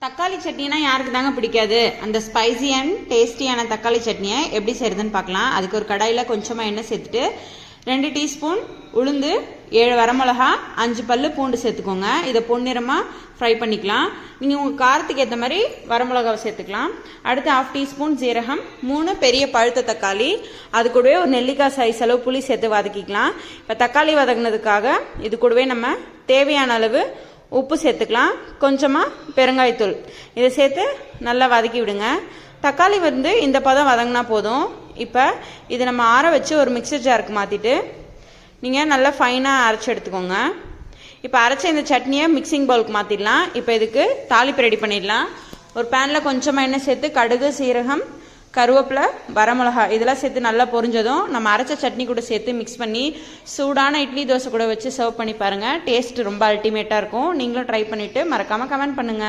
தக்காளி சட்னினா யாருக்கு தாங்க பிடிக்காது? அந்த ஸ்பைசி அண்ட் டேஸ்டியான தக்காளி சட்னியை எப்படி செய்யறதுன்னு பார்க்கலாம். அதுக்கு ஒரு கடாயில் கொஞ்சமாக எண்ணெய் சேர்த்துட்டு 2 டீஸ்பூன் உளுந்து, 7 வரமிளகா, 5 பல்லு பூண்டு சேர்த்துக்கோங்க. இதை பொன்னிறமாக ஃப்ரை பண்ணிக்கலாம். நீங்கள் உங்கள் காரத்துக்கு ஏற்ற மாதிரி வரமிளகாவை சேர்த்துக்கலாம். அடுத்து 1/2 டீஸ்பூன் ஜீரகம், 3 பெரிய பழுத்த தக்காளி, அது கூடவே ஒரு நெல்லிக்காய் சைஸ் அளவு புளி சேர்த்து வதக்கிக்கலாம். இப்போ தக்காளி வதங்கினதுக்காக இது கூடவே நம்ம தேவையான அளவு உப்பு சேர்த்துக்கலாம். கொஞ்சமாக பெருங்காயத்தூள் இதை சேர்த்து நல்லா வதக்கி விடுங்க. தக்காளி இந்த பதம் வதங்கினா போதும். இப்போ இது நம்ம ஆற வச்சு ஒரு மிக்சர் ஜாருக்கு மாற்றிட்டு நீங்கள் நல்லா ஃபைனாக அரைச்சி எடுத்துக்கோங்க. இப்போ அரைச்ச இந்த சட்னியை மிக்சிங் பவுலுக்கு மாற்றிடலாம். இப்போ இதுக்கு தாளிப்பு ரெடி பண்ணிடலாம். ஒரு பேனில் கொஞ்சமாக எண்ணெய் சேர்த்து கடுகு, சீரகம், கருவேப்பிலை, வரமிளகா இதெல்லாம் சேர்த்து நல்லா பொரிஞ்சதும் நம்ம அரைச்ச சட்னி கூட சேர்த்து மிக்ஸ் பண்ணி சூடான இட்லி தோசை கூட வச்சு சர்வ் பண்ணி பாருங்கள். டேஸ்ட் ரொம்ப அல்டிமேட்டாக இருக்கும். நீங்களும் ட்ரை பண்ணிவிட்டு மறக்காமல் கமெண்ட் பண்ணுங்கள்.